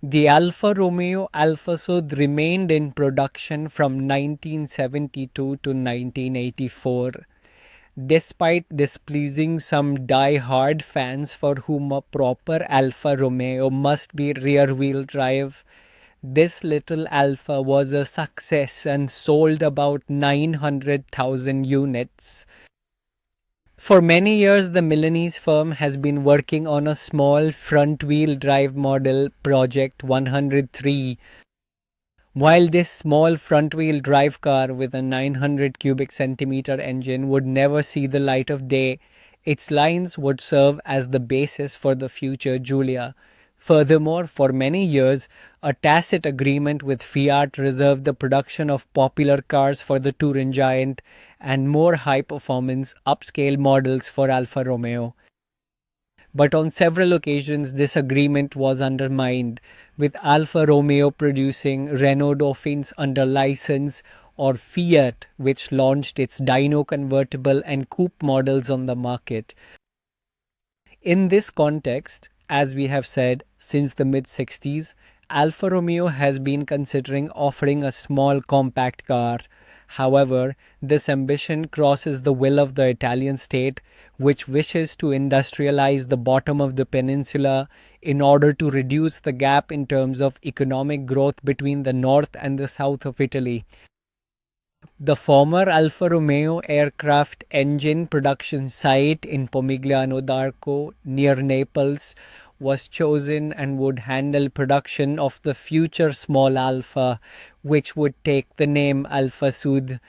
The Alfa Romeo Alfasud remained in production from 1972 to 1984. Despite displeasing some die-hard fans for whom a proper Alfa Romeo must be rear-wheel drive, this little Alfa was a success and sold about 900,000 units. For many years, the Milanese firm has been working on a small front-wheel drive model, Project 103. While this small front-wheel drive car with a 900 cubic centimeter engine would never see the light of day, its lines would serve as the basis for the future Giulia. Furthermore, for many years, a tacit agreement with Fiat reserved the production of popular cars for the Touring giant and more high-performance, upscale models for Alfa Romeo. But on several occasions, this agreement was undermined, with Alfa Romeo producing Renault Dauphins under license or Fiat, which launched its dyno convertible and coupe models on the market. In this context, as we have said, since the mid-60s, Alfa Romeo has been considering offering a small compact car. However, this ambition crosses the will of the Italian state, which wishes to industrialize the bottom of the peninsula in order to reduce the gap in terms of economic growth between the north and the south of Italy. The former Alfa Romeo aircraft engine production site in Pomigliano d'Arco, near Naples, was chosen and would handle production of the future small Alfa, which would take the name Alfasud.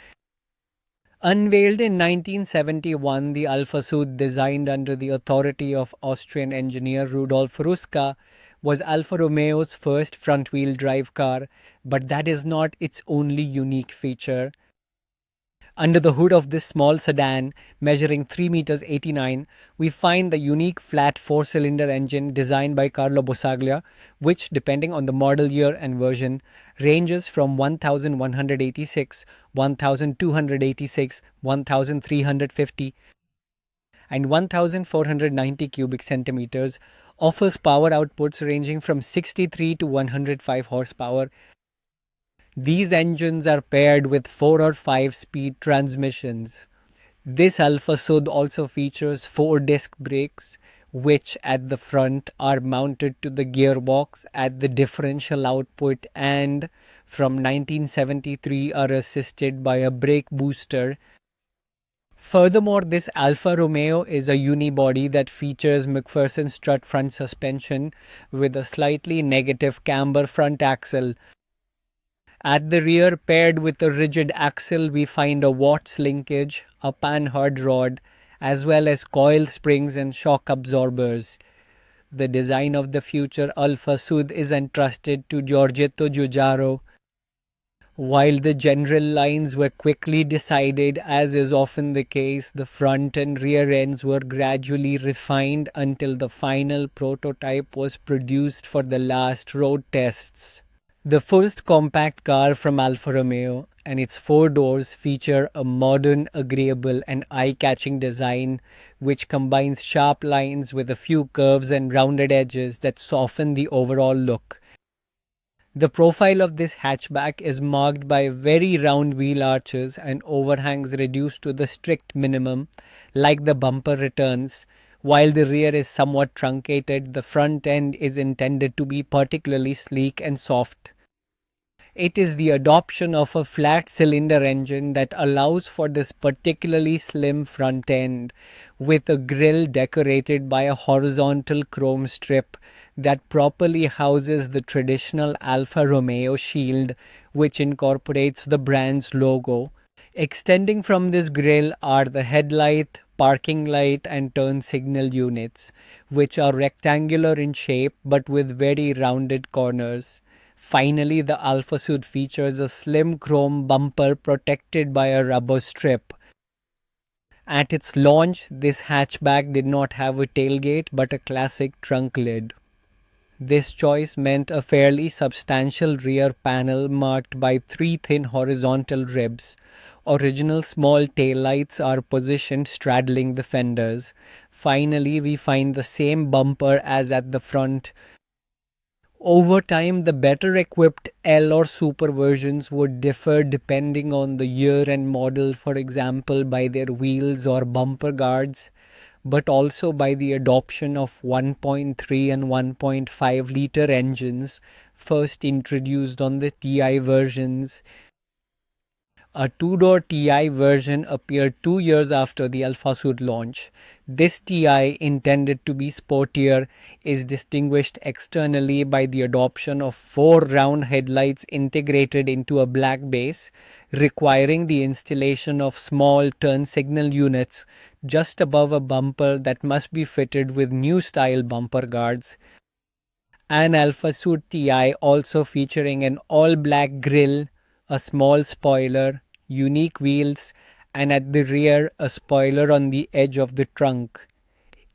Unveiled in 1971, the Alfasud, designed under the authority of Austrian engineer Rudolf Ruska, was Alfa Romeo's first front-wheel drive car, but that is not its only unique feature. Under the hood of this small sedan, measuring 3 meters 89, we find the unique flat four-cylinder engine designed by Carlo Bossaglia, which, depending on the model year and version, ranges from 1186, 1286, 1350, and 1490 cubic centimeters, offers power outputs ranging from 63 to 105 horsepower. These engines are paired with 4 or 5 speed transmissions. This Alfasud also features 4 disc brakes, which at the front are mounted to the gearbox at the differential output and, from 1973, are assisted by a brake booster. Furthermore, this Alfa Romeo is a unibody that features McPherson strut front suspension with a slightly negative camber front axle. At the rear, paired with a rigid axle, we find a Watts linkage, a panhard rod, as well as coil springs and shock absorbers. The design of the future Alfasud is entrusted to Giorgetto Giugiaro. While the general lines were quickly decided, as is often the case, the front and rear ends were gradually refined until the final prototype was produced for the last road tests. The first compact car from Alfa Romeo and its 4 doors feature a modern, agreeable and eye-catching design which combines sharp lines with a few curves and rounded edges that soften the overall look. The profile of this hatchback is marked by very round wheel arches and overhangs reduced to the strict minimum, like the bumper returns. While the rear is somewhat truncated, the front end is intended to be particularly sleek and soft. It is the adoption of a flat cylinder engine that allows for this particularly slim front end, with a grille decorated by a horizontal chrome strip that properly houses the traditional Alfa Romeo shield, which incorporates the brand's logo. Extending from this grille are the headlight, parking light and turn signal units, which are rectangular in shape but with very rounded corners. Finally, the Alfasud features a slim chrome bumper protected by a rubber strip. At its launch, this hatchback did not have a tailgate but a classic trunk lid. This choice meant a fairly substantial rear panel marked by 3 thin horizontal ribs. Original small taillights are positioned straddling the fenders. Finally, we find the same bumper as at the front. Over time, the better equipped L or Super versions would differ depending on the year and model, for example, by their wheels or bumper guards, but also by the adoption of 1.3 and 1.5 liter engines first introduced on the TI versions. A two-door TI version appeared 2 years after the Alfasud launch. This TI, intended to be sportier, is distinguished externally by the adoption of four round headlights integrated into a black base, requiring the installation of small turn signal units just above a bumper that must be fitted with new style bumper guards. An Alfasud TI also featuring an all-black grille, a small spoiler, unique wheels, and at the rear a spoiler on the edge of the trunk.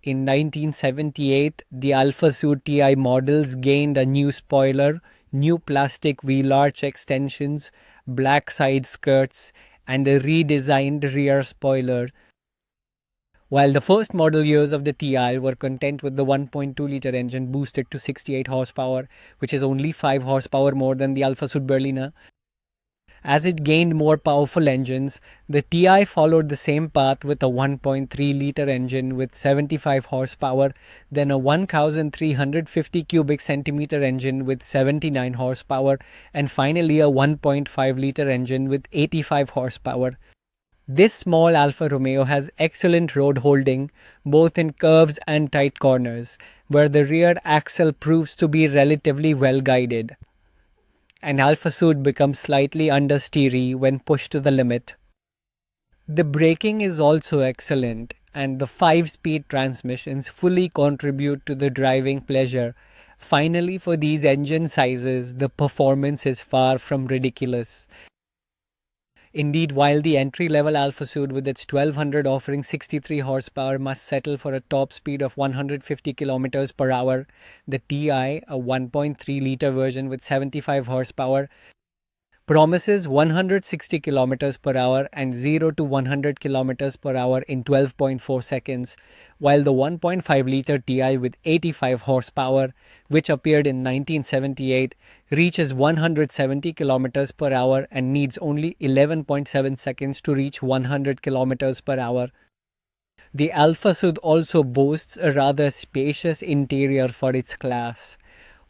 In 1978, the Alfasud TI models gained a new spoiler, new plastic wheel arch extensions, black side skirts, and a redesigned rear spoiler. While the first model years of the TI were content with the 1.2 liter engine boosted to 68 horsepower, which is only 5 horsepower more than the Alfasud Berliner, as it gained more powerful engines, the TI followed the same path with a 1.3 liter engine with 75 horsepower, then a 1350 cubic centimeter engine with 79 horsepower, and finally a 1.5 liter engine with 85 horsepower. This small Alfa Romeo has excellent road holding, both in curves and tight corners, where the rear axle proves to be relatively well guided. And Alfasud becomes slightly understeery when pushed to the limit. The braking is also excellent, and the 5-speed transmissions fully contribute to the driving pleasure. Finally, for these engine sizes, the performance is far from ridiculous. Indeed, while the entry-level Alfasud with its 1200 offering 63 horsepower must settle for a top speed of 150 kilometers per hour, the TI, a 1.3 liter version with 75 horsepower, promises 160 kilometers per hour and 0 to 100 kilometers per hour in 12.4 seconds, while the 1.5 liter TI with 85 horsepower, which appeared in 1978, reaches 170 kilometers per hour and needs only 11.7 seconds to reach 100 kilometers per hour. The Alfasud also boasts a rather spacious interior for its class.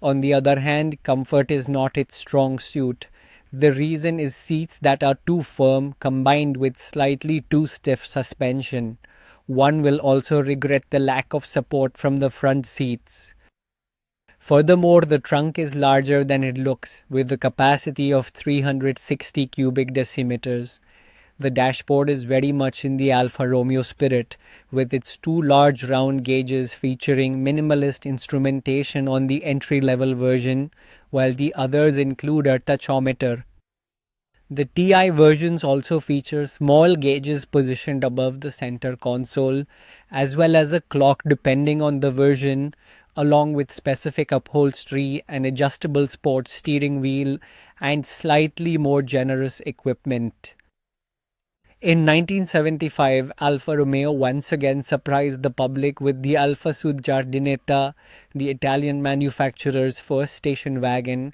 On the other hand, comfort is not its strong suit. The reason is seats that are too firm combined with slightly too stiff suspension. One will also regret the lack of support from the front seats. Furthermore, the trunk is larger than it looks, with a capacity of 360 cubic decimeters. The dashboard is very much in the Alfa Romeo spirit, with its two large round gauges featuring minimalist instrumentation on the entry-level version, while the others include a tachometer. The TI versions also feature small gauges positioned above the center console, as well as a clock depending on the version, along with specific upholstery, an adjustable sports steering wheel, and slightly more generous equipment. In 1975, Alfa Romeo once again surprised the public with the Alfasud Giardinetta, the Italian manufacturer's first station wagon.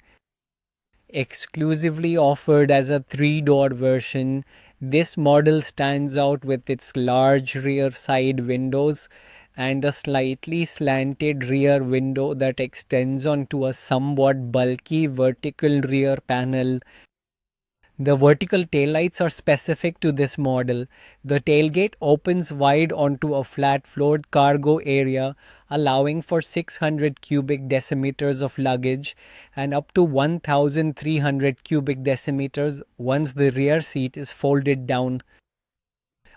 Exclusively offered as a three-door version, this model stands out with its large rear side windows and a slightly slanted rear window that extends onto a somewhat bulky vertical rear panel. The vertical taillights are specific to this model. The tailgate opens wide onto a flat-floored cargo area, allowing for 600 cubic decimeters of luggage and up to 1,300 cubic decimeters once the rear seat is folded down.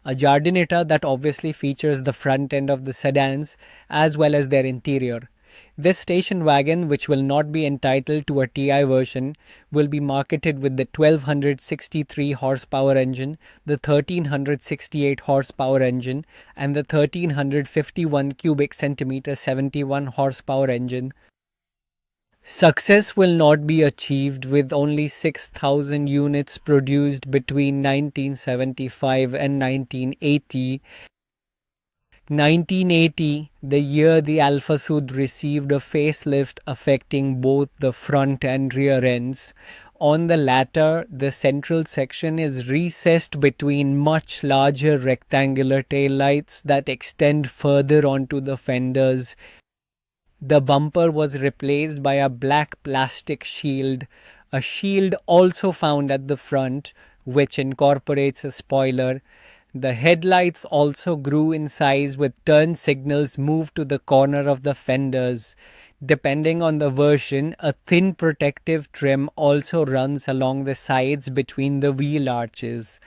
A Giardinetta that obviously features the front end of the sedans as well as their interior. This station wagon, which will not be entitled to a TI version, will be marketed with the 1263 horsepower engine, the 1368 horsepower engine, and the 1351 cubic centimeter 71 horsepower engine. Success will not be achieved with only 6,000 units produced between 1975 and 1980. 1980, the year the Alfasud received a facelift affecting both the front and rear ends. On the latter, the central section is recessed between much larger rectangular taillights that extend further onto the fenders. The bumper was replaced by a black plastic shield, a shield also found at the front, which incorporates a spoiler. The headlights also grew in size with turn signals moved to the corner of the fenders. Depending on the version, a thin protective trim also runs along the sides between the wheel arches.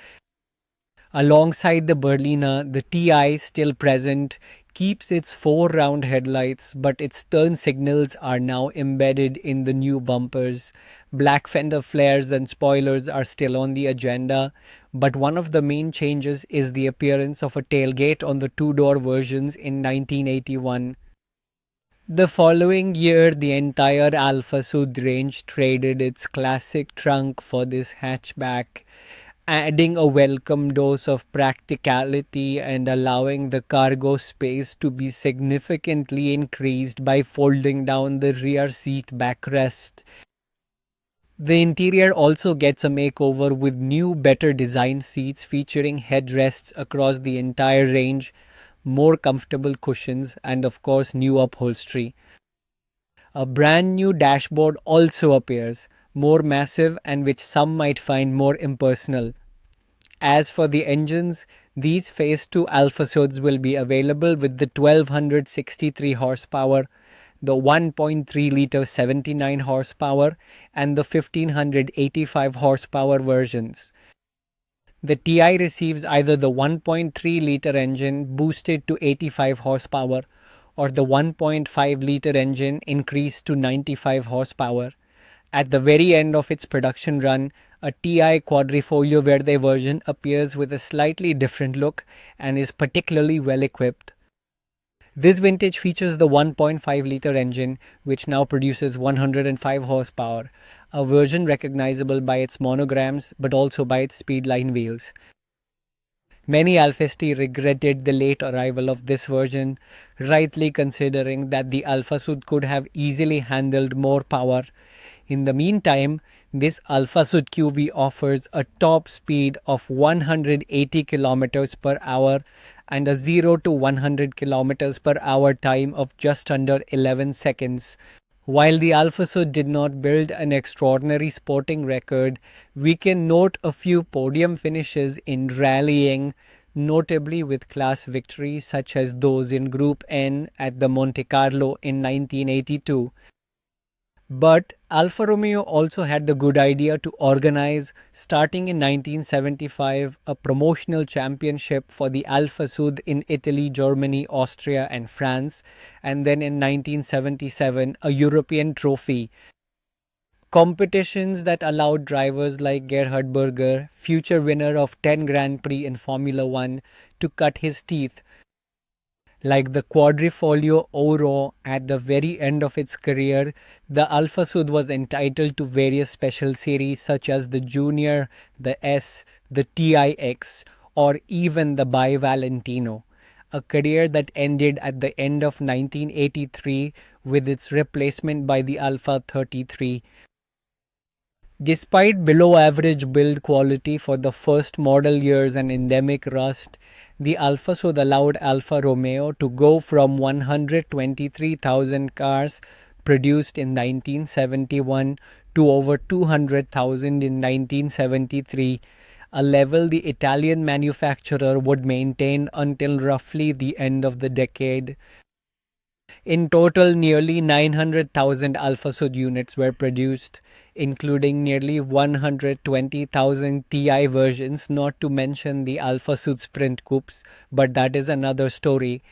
Alongside the Berliner, the TI, still present, keeps its four round headlights, but its turn signals are now embedded in the new bumpers. Black fender flares and spoilers are still on the agenda, but one of the main changes is the appearance of a tailgate on the two-door versions in 1981. The following year, the entire Alfasud range traded its classic trunk for this hatchback, adding a welcome dose of practicality and allowing the cargo space to be significantly increased by folding down the rear seat backrest. The interior also gets a makeover with new, better designed seats featuring headrests across the entire range, more comfortable cushions, and of course, new upholstery. A brand new dashboard also appears, more massive and which some might find more impersonal. As for the engines, these Phase 2 Alfasuds will be available with the 1263 horsepower, the 1.3 litre 79 horsepower, and the 1585 horsepower versions. The TI receives either the 1.3 litre engine boosted to 85 horsepower or the 1.5 litre engine increased to 95 horsepower. At the very end of its production run, a TI Quadrifoglio Verde version appears with a slightly different look and is particularly well equipped. This vintage features the 1.5 litre engine, which now produces 105 horsepower, a version recognizable by its monograms but also by its speedline wheels. Many Alfisti regretted the late arrival of this version, rightly considering that the Alfasud could have easily handled more power. In the meantime, this Alfasud QV offers a top speed of 180 km per hour and a 0 to 100 km per hour time of just under 11 seconds. While the Alfasud did not build an extraordinary sporting record, we can note a few podium finishes in rallying, notably with class victories such as those in Group N at the Monte Carlo in 1982. But Alfa Romeo also had the good idea to organize, starting in 1975, a promotional championship for the Alfasud in Italy, Germany, Austria and France, and then in 1977, a European trophy. Competitions that allowed drivers like Gerhard Berger, future winner of 10 Grand Prix in Formula One, to cut his teeth. Like the Quadrifoglio Oro at the very end of its career, the Alfasud was entitled to various special series such as the Junior, the S, the TIX, or even the Bivalentino, a career that ended at the end of 1983 with its replacement by the Alfa 33. Despite below average build quality for the first model years and endemic rust, the Alfasud allowed Alfa Romeo to go from 123,000 cars produced in 1971 to over 200,000 in 1973, a level the Italian manufacturer would maintain until roughly the end of the decade. In total, nearly 900,000 Alfasud units were produced, including nearly 120,000 TI versions, not to mention the Alfasud Sprint Coupes, but that is another story.